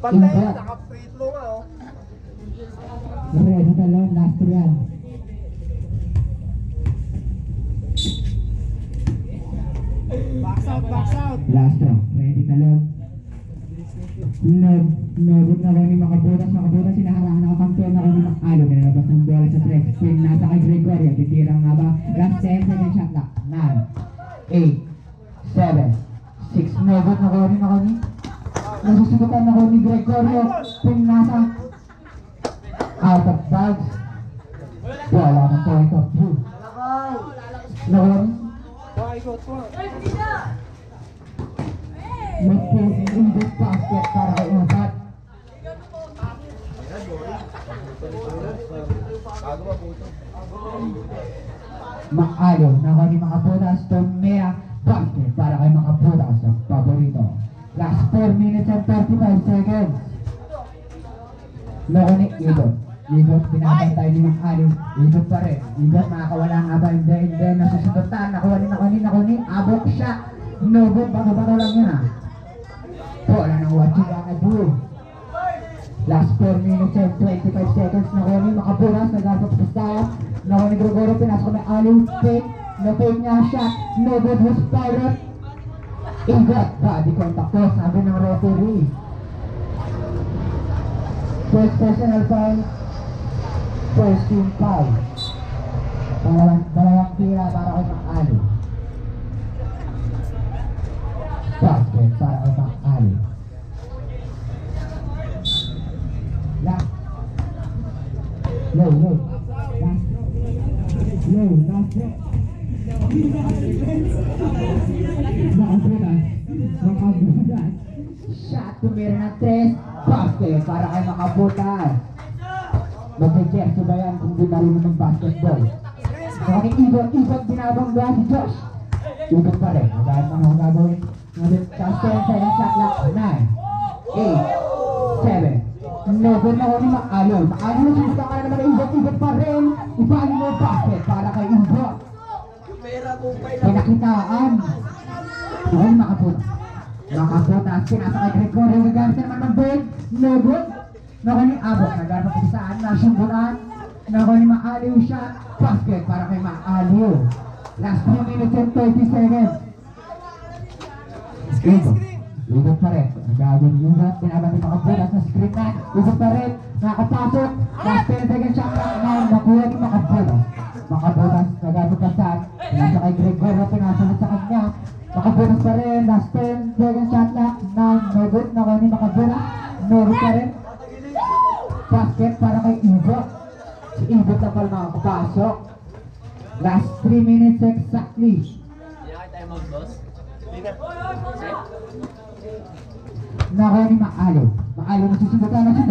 Pantay yun, naka-free throw nga oh. Ready talon, last 3 yan. Box out, box out. Last throw, ready talon. Nobot na rin yung makabutas, sinaharaan nakakampiyon na kung alo, nilalabas ng bola sa thread spin, nasa kay Gregorio, titira nga ba? Last 10 second shot clock, 9, 8, 7, 6, nobot na rin ako ni nasusugutan ako ni Gregorio, spin nasa out of bounds, wala ng point of view. Nakawin, mag-put basket para kay Ubat. Maalo, nakuha ni Makabutas, Tomea, basket para kay Makabutas, ang paborito. Last 4 minutes and 35 seconds. Nakuha ni Igot. Igot, pinapantay ni Makalo. Igot pa rin. Igot, makakawala nga ba? Hindi, nasusundutan. Nakuha ni Abok siya. Nobot, bato-bato lang yun ah. Bola ng Wachiga Blue. Last 4 minutes and 25 seconds. Nakuha ni Makabutas, nag-asap sa style. Nakuha ni Gregorio, pinasok na Aliw, fake. Na-fake niya shot. Nobot was pirate. Igot, body contact ko, sabi ng referee. First personal foul. First team foul. Dalawang tira para kay Makalo. Basket para kay Makalo. Last. Low. Last. Low. Last. Makabutas. Shot tumira ng 3. Basket para kay Makabutas. Mag-jersey ba yan kung di marunong ng basketball? Bakit Igot binabangga si Josh? Igot pa rin. Magkaan pa na gagawin. Last 10 seconds shot clock. 9, 8, 7. Nobot na ko ni Makalo. Makalo, sinusuka ka na naman ng Igot pa rin. Ibali mo basket para kay Igot. Pinakitaan. Noon Makabutas. Makabutas, pinasa kay Gregorio. Gagamit na naman ng ball. Nobot. Nakuha ni Abok, nagano kung saan, nasyumburan. Nakuha ni Maaliw shot, basket para kay Maaliw. Last 2 minutes and 30 seconds. Igot pa rin. Nagagawin Igot, pinabati Makabutas na screen na. Igot pa rin, nakapasok. Last 10 seconds shot clock na nakuha ni Makabutas. Makabutas, nagano pa saan. Pinasa kay Gregorio, pinasunod sa kanya. Makabutas pa rin, last 10 seconds shot clock na Nobot, nakuha ni Makabutas. Nobot pa rin. Basket para kay Igot. Si Igot na pala makakapasok. Last 3 minutes exactly. Nakuha ni Maalo. Maalo nasusubukan na nga.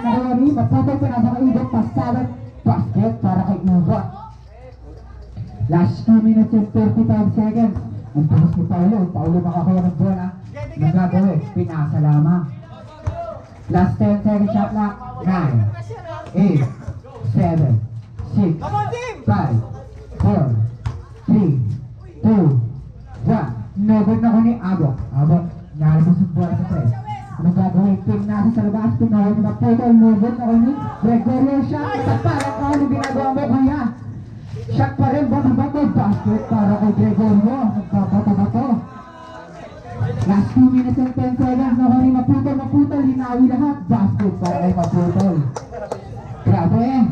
Nakuha ni Maputol, pinasa kay Igot. Pasalan. Basket para kay Igot. Last 2 minutes and 35 seconds. Ang tumas ni Paulo. Paulo makakuha ng bola. Nagagawin. Pinasa lamang. Last 10 seconds shot clock. 9, 8, 7, 6, 5, 4, 3, 2, 1. Nobot na ko ni Abok. Abok, nalabas ang bola sa press. Ano gagawin? Team nasa sa labas. Pinahon ni Maputol. Nobot na ko ni Gregorio. Shot. At para ka ano ginagawa mo kuya? Shot pa rin. Bato-bato. Basket para kay Gregorio. Nagpapato-bato. Last 2 minutes and 10 seconds. Nakuha ni Maputol. Hinawi lahat. Basket para kay Maputol. Grabe.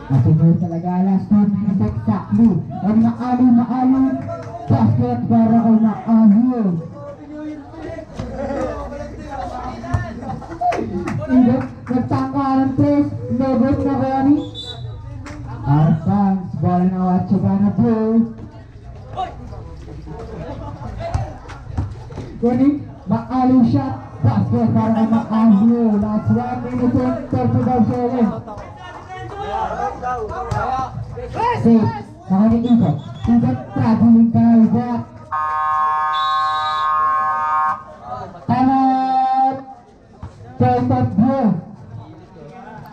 Matinur talaga. Last 2 minutes exactly. Ay Maalo. Basket para kay Maalo. Igot. Nagtangkalan please. Nobot na kaya ni Arfans. Bola na Wachiga Blue. Kuning Maalo shot. Basket para kay Maalo. Last 1 minute and 35 seconds. Safe. Nakaling Igot. Igot traveling ka. Igot.